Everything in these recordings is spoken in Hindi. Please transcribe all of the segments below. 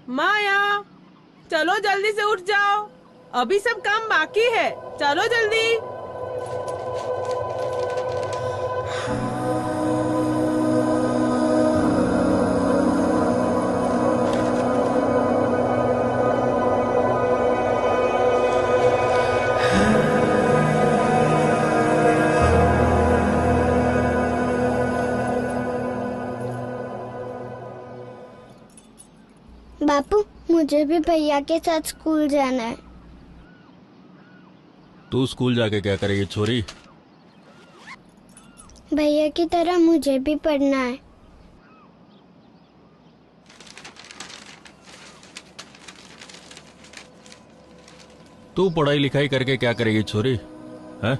माया, चलो जल्दी से उठ जाओ, अभी सब काम बाकी है, चलो जल्दी। बापू, मुझे भी भैया के साथ स्कूल जाना है। तू स्कूल जाके क्या करेगी छोरी? भैया की तरह मुझे भी पढ़ना है। तू पढ़ाई लिखाई करके क्या करेगी छोरी? हैं?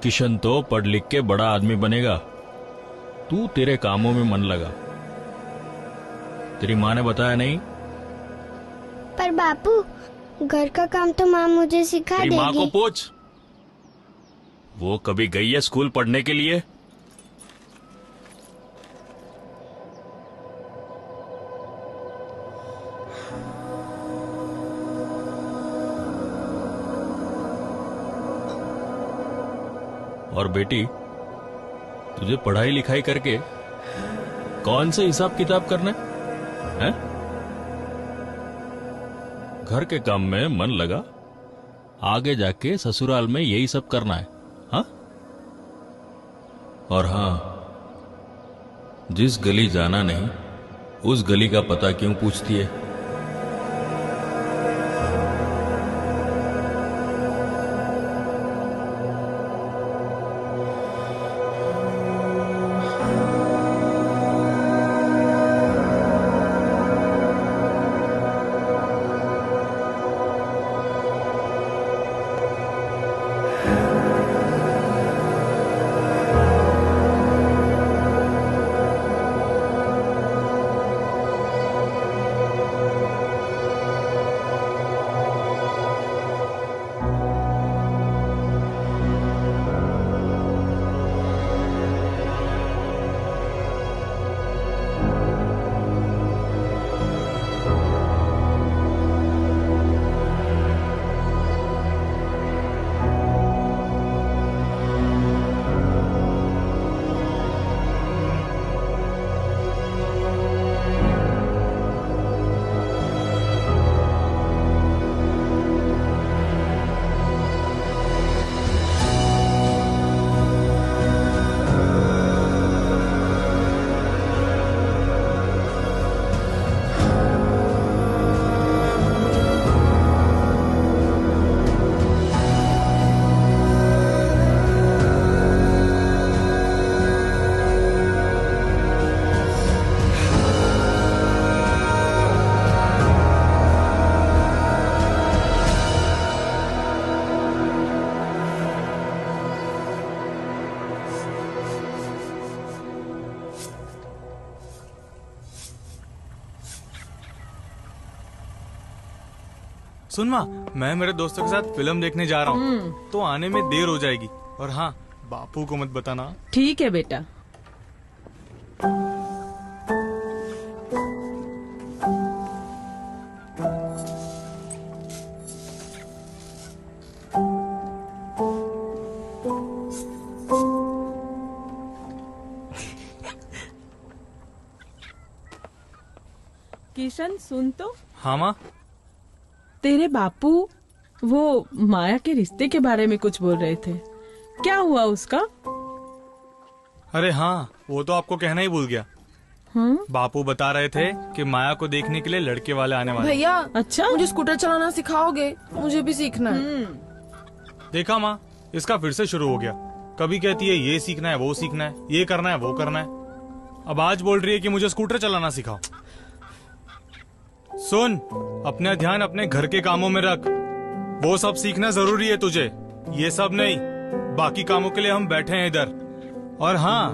किशन तो पढ़ लिख के बड़ा आदमी बनेगा, तू तेरे कामों में मन लगा। तेरी माँ ने बताया नहीं? पर बापू, घर का काम तो माँ मुझे सिखा तेरी देगी। माँ को पूछ, वो कभी गई है स्कूल पढ़ने के लिए? और बेटी, तुझे पढ़ाई लिखाई करके कौन से हिसाब किताब करना है? घर के काम में मन लगा, आगे जाके ससुराल में यही सब करना है। हाँ? और हाँ, जिस गली जाना नहीं उस गली का पता क्यों पूछती है? सुन माँ, मैं मेरे दोस्तों के साथ फिल्म देखने जा रहा हूँ, तो आने में देर हो जाएगी। और हाँ, बापू को मत बताना। ठीक है बेटा। किशन, सुन तो। हाँ माँ। तेरे बापू वो माया के रिश्ते के बारे में कुछ बोल रहे थे, क्या हुआ उसका? अरे हाँ, वो तो आपको कहना ही भूल गया। बापू बता रहे थे कि माया को देखने के लिए लड़के वाले आने वाले। भैया, अच्छा, मुझे स्कूटर चलाना सिखाओगे? मुझे भी सीखना है। देखा माँ, इसका फिर से शुरू हो गया। कभी कहती है ये सीखना है, वो सीखना है, ये करना है, वो करना है। अब आज बोल रही है कि मुझे स्कूटर चलाना सिखाओ। सुन, अपना ध्यान अपने घर के कामों में रख। वो सब सीखना जरूरी है तुझे, ये सब नहीं। बाकी कामों के लिए हम बैठे हैं इधर। और हाँ,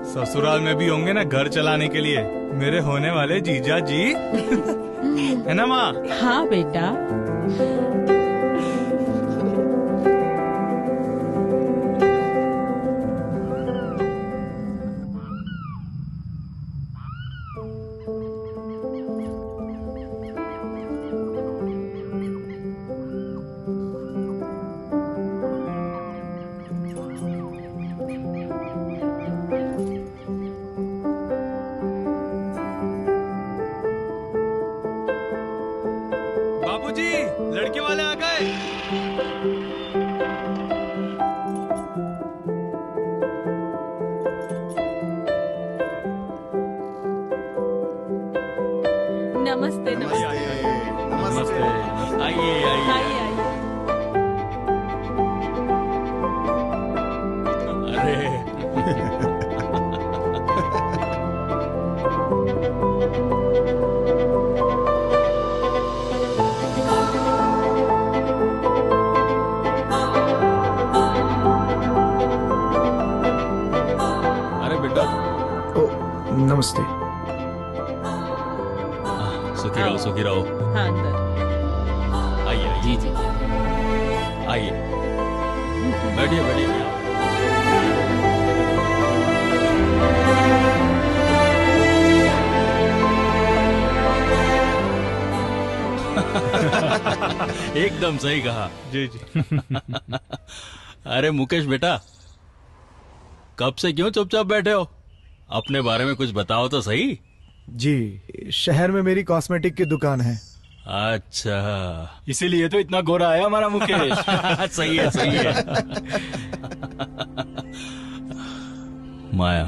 ससुराल में भी होंगे ना घर चलाने के लिए मेरे होने वाले जीजा जी। है ना माँ? हाँ बेटा। नमस्ते नमस्ते नमस्ते। आइए आइए। आइए आइए। अरे अरे बेटा, ओ नमस्ते। सुखी रहो सुखी रहो। हाँ अंदर। आइए आइए। जी जी। आइए बैठिए बैठिए भैया। एकदम सही कहा। जी जी। अरे मुकेश बेटा, कब से क्यों चुपचाप बैठे हो? अपने बारे में कुछ बताओ तो सही। जी, शहर में मेरी कॉस्मेटिक की दुकान है। अच्छा इसीलिए तो इतना गोरा है हमारा मुकेश। सही है सही है। माया,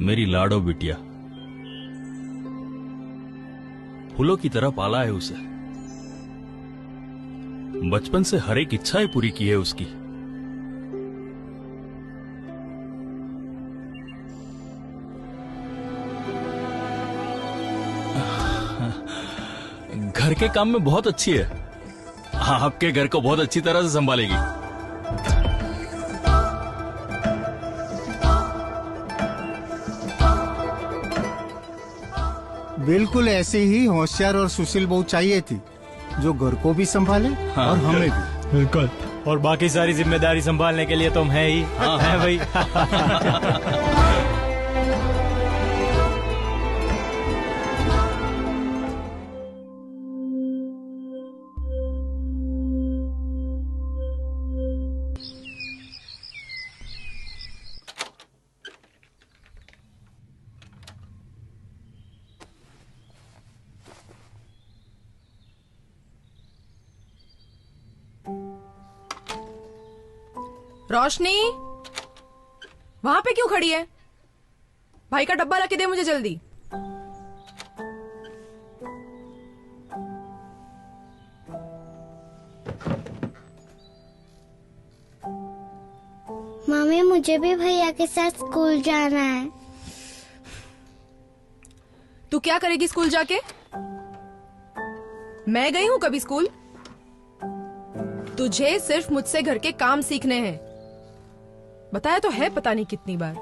मेरी लाडो बिटिया, फूलों की तरह पाला है उसे। बचपन से हर एक इच्छा ही पूरी की है उसकी। घर के काम में बहुत अच्छी है। आपके घर को बहुत अच्छी तरह से संभालेगी। बिल्कुल ऐसे ही होशियार और सुशील बहू चाहिए थी, जो घर को भी संभाले और हमें भी। बिल्कुल। और बाकी सारी जिम्मेदारी संभालने के लिए तुम है ही। है भाई। रोशनी, वहां पे क्यों खड़ी है? भाई का डब्बा लाके दे मुझे जल्दी। मम्मी मुझे भी भैया के साथ स्कूल जाना है। तू क्या करेगी स्कूल जाके? मैं गई हूं कभी स्कूल? तुझे सिर्फ मुझसे घर के काम सीखने हैं। बताया तो है पता नहीं कितनी बार।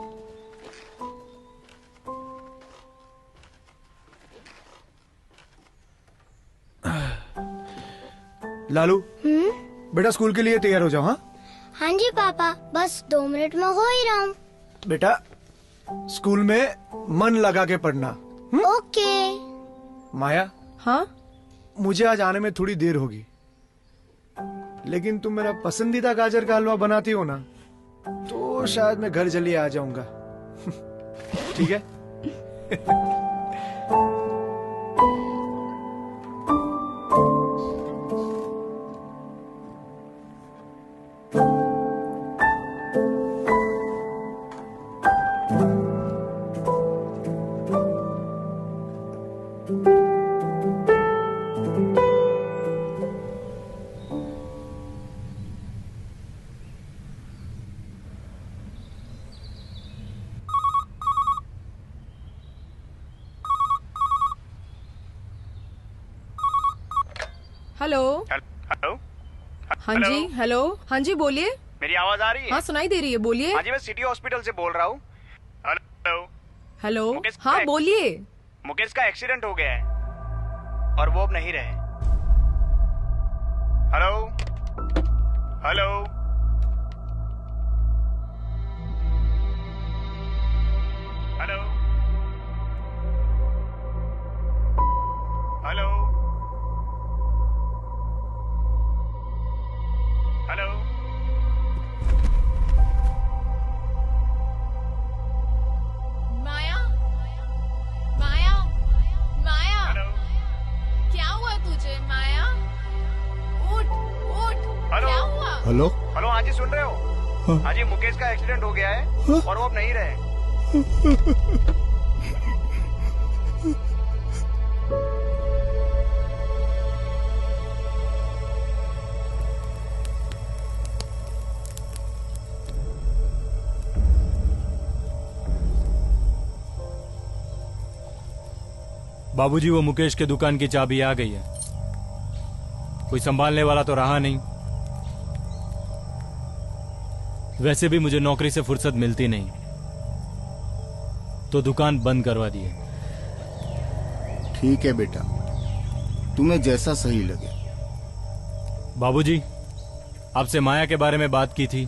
लालू, बेटा स्कूल के लिए तैयार हो जाओ। हाँ हाँ जी पापा, बस 2 मिनट में हो ही रहा हूँ। बेटा, स्कूल में मन लगा के पढ़ना। ओके। माया, हाँ, मुझे आज आने में थोड़ी देर होगी, लेकिन तुम मेरा पसंदीदा गाजर का हलवा बनाती हो ना, तो शायद मैं घर जल्दी आ जाऊंगा। ठीक है? हेलो। हेलो। हाँ जी, हेलो। हाँ जी बोलिए। मेरी आवाज आ रही है? हाँ सुनाई दे रही है, बोलिए। हाँ जी, मैं सिटी हॉस्पिटल से बोल रहा हूँ। हेलो। हेलो। मुकेश हाँ का- बोलिए। मुकेश का एक्सीडेंट हो गया है और वो अब नहीं रहे। Hello. Hello. Hello. Hello. Hello. Maya, Maya, Maya, hello. क्या हुआ तुझे माया? उठ, उठ, हेलो। क्या हुआ? हेलो। हेलो, हाँ जी सुन रहे हो? हाँ जी, मुकेश का एक्सीडेंट हो गया है और वो अब नहीं रहे। बाबूजी, वो मुकेश के दुकान की चाबी आ गई है। कोई संभालने वाला तो रहा नहीं। वैसे भी मुझे नौकरी से फुर्सत मिलती नहीं, तो दुकान बंद करवा दी है। ठीक है बेटा, तुम्हें जैसा सही लगे। बाबूजी, आपसे माया के बारे में बात की थी।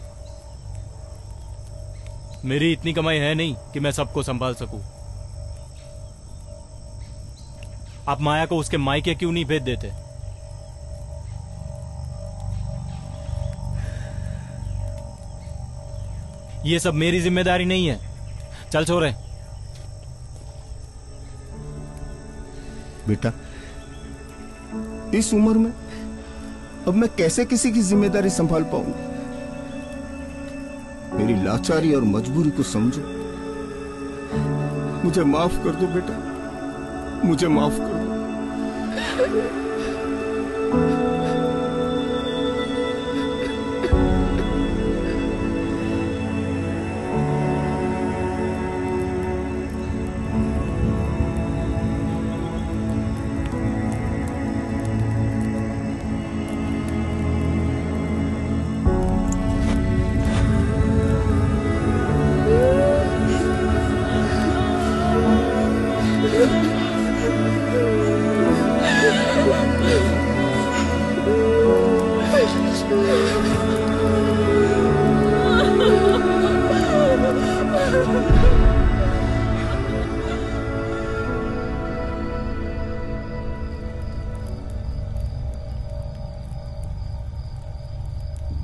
मेरी इतनी कमाई है नहीं कि मैं सबको संभाल सकूं। आप माया को उसके मायके क्यों नहीं भेज देते? ये सब मेरी जिम्मेदारी नहीं है। चल छोरे। बेटा, इस उम्र में अब मैं कैसे किसी की जिम्मेदारी संभाल पाऊंगा? मेरी लाचारी और मजबूरी को समझो। मुझे माफ कर दो बेटा, मुझे माफ कर दो।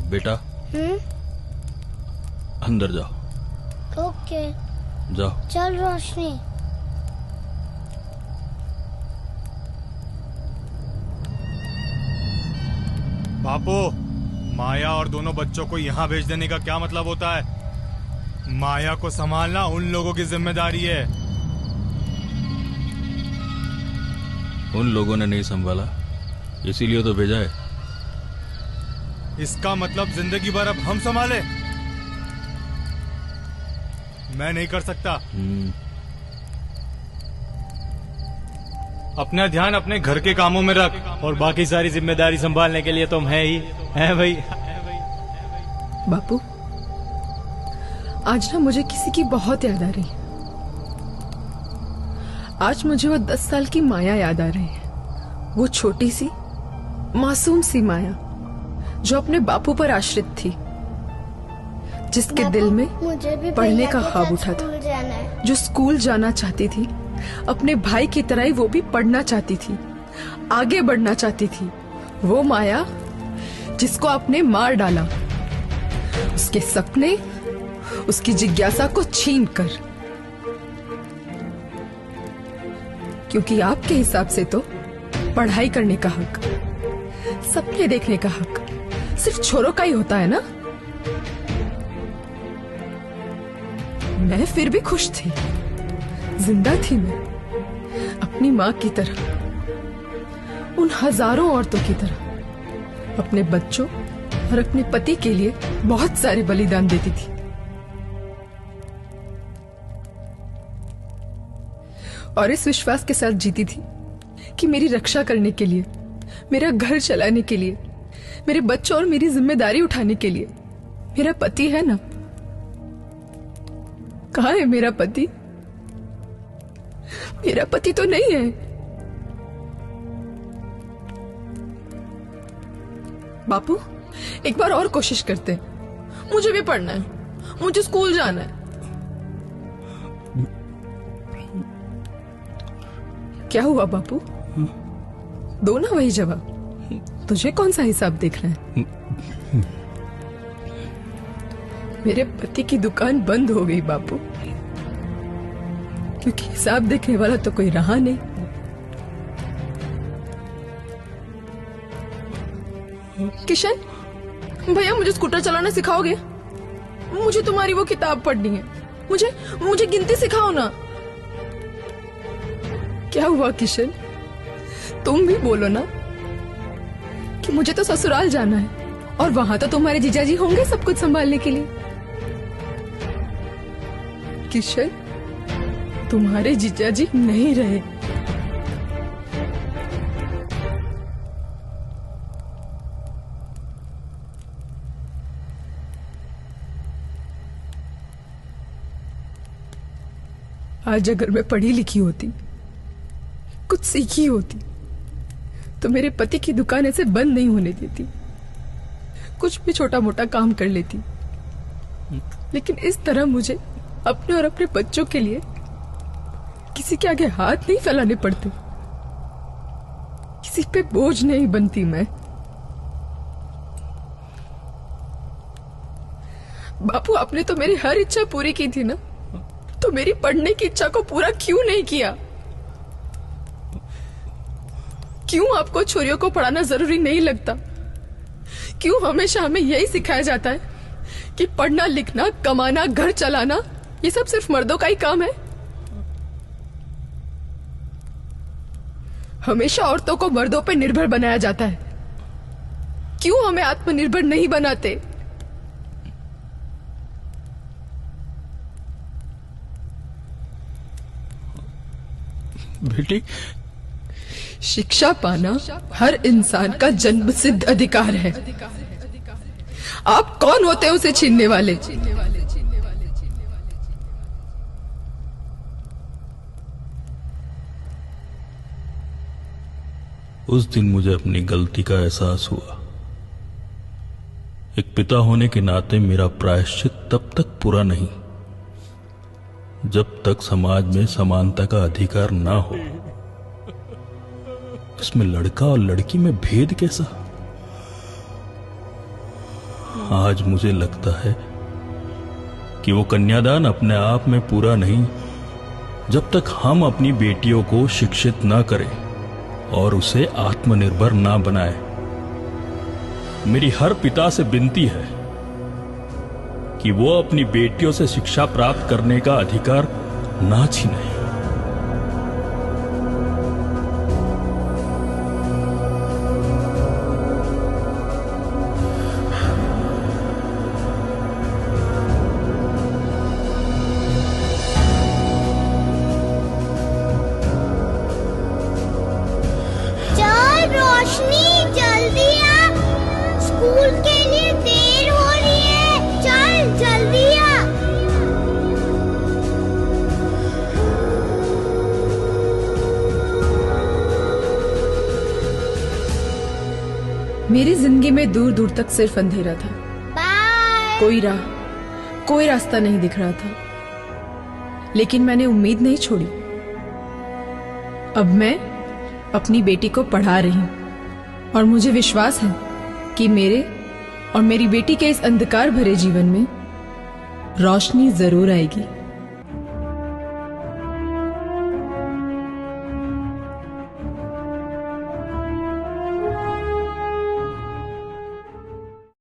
बेटा, अंदर जाओ। ओके, जाओ। चल रोशनी। बापू, माया और दोनों बच्चों को यहाँ भेज देने का क्या मतलब होता है? माया को संभालना उन लोगों की जिम्मेदारी है। उन लोगों ने नहीं संभाला, इसीलिए तो भेजा है। इसका मतलब जिंदगी भर अब हम संभाले? मैं नहीं कर सकता। अपना ध्यान अपने घर के कामों में रख, और बाकी सारी जिम्मेदारी संभालने के लिए तुम है ही, है भाई। बापू, आज ना मुझे किसी की बहुत याद आ रही है। आज मुझे वो 10 साल की माया याद आ रही है। वो छोटी सी मासूम सी माया जो अपने बापू पर आश्रित थी, जिसके दिल में पढ़ने का ख्वाब उठा था, जो स्कूल जाना चाहती थी, अपने भाई की तरह ही वो भी पढ़ना चाहती थी, आगे बढ़ना चाहती थी। वो माया जिसको आपने मार डाला, उसके सपने, उसकी जिज्ञासा को छीन कर। क्योंकि आपके हिसाब से तो पढ़ाई करने का हक, सपने देखने का हक सिर्फ छोरों का ही होता है ना। मैं फिर भी खुश थी, जिंदा थी मैं, अपनी माँ की तरह, उन हजारों औरतों की तरह, अपने बच्चों और अपने पति के लिए बहुत सारे बलिदान देती थी। और इस विश्वास के साथ जीती थी कि मेरी रक्षा करने के लिए, मेरा घर चलाने के लिए, मेरे बच्चों और मेरी जिम्मेदारी उठाने के लिए मेरा पति है ना। कहाँ है मेरा पति? मेरा पति तो नहीं है। बापू, एक बार और कोशिश करते हैं। मुझे भी पढ़ना है, मुझे स्कूल जाना है। क्या हुआ बापू? दो ना वही जवाब। तुझे कौन सा हिसाब देखना है? मेरे पति की दुकान बंद हो गई बापू, क्योंकि हिसाब देखने वाला तो कोई रहा नहीं। किशन भैया, मुझे स्कूटर चलाना सिखाओगे? मुझे तुम्हारी वो किताब पढ़नी है। मुझे गिनती सिखाओ ना। क्या हुआ किशन? तुम भी बोलो ना कि मुझे तो ससुराल जाना है और वहां तो तुम्हारे जीजाजी होंगे सब कुछ संभालने के लिए। किशन, तुम्हारे जीजाजी नहीं रहे, आज अगर मैं पढ़ी लिखी होती, कुछ सीखी होती, तो मेरे पति की दुकान ऐसे बंद नहीं होने देती, कुछ भी छोटा मोटा काम कर लेती। लेकिन इस तरह मुझे अपने और अपने बच्चों के लिए किसी के आगे हाथ नहीं फैलाने पड़ते, किसी पे बोझ नहीं बनती मैं। बापू, आपने तो मेरी हर इच्छा पूरी की थी ना, तो मेरी पढ़ने की इच्छा को पूरा क्यों नहीं किया? क्यों आपको छोरियों को पढ़ाना जरूरी नहीं लगता? क्यों हमेशा हमें यही सिखाया जाता है कि पढ़ना लिखना, कमाना, घर चलाना ये सब सिर्फ मर्दों का ही काम है? हमेशा औरतों को मर्दों पर निर्भर बनाया जाता है। क्यों हमें आत्मनिर्भर नहीं बनाते? बेटी, शिक्षा पाना हर इंसान का जन्मसिद्ध अधिकार है। आप कौन होते हैं उसे छीनने वाले? उस दिन मुझे अपनी गलती का एहसास हुआ। एक पिता होने के नाते मेरा प्रायश्चित तब तक पूरा नहीं जब तक समाज में समानता का अधिकार ना हो। इसमें लड़का और लड़की में भेद कैसा? आज मुझे लगता है कि वो कन्यादान अपने आप में पूरा नहीं जब तक हम अपनी बेटियों को शिक्षित ना करें और उसे आत्मनिर्भर ना बनाए। मेरी हर पिता से विनती है कि वो अपनी बेटियों से शिक्षा प्राप्त करने का अधिकार ना छीने। चल रोशनी, जल्दी आ, स्कूल के लिए देर हो रही है। चल जल्दी आ। मेरी जिंदगी में दूर दूर तक सिर्फ अंधेरा था। बाय। कोई रास्ता नहीं दिख रहा था, लेकिन मैंने उम्मीद नहीं छोड़ी। अब मैं अपनी बेटी को पढ़ा रही हूं और मुझे विश्वास है कि मेरे और मेरी बेटी के इस अंधकार भरे जीवन में रोशनी जरूर आएगी।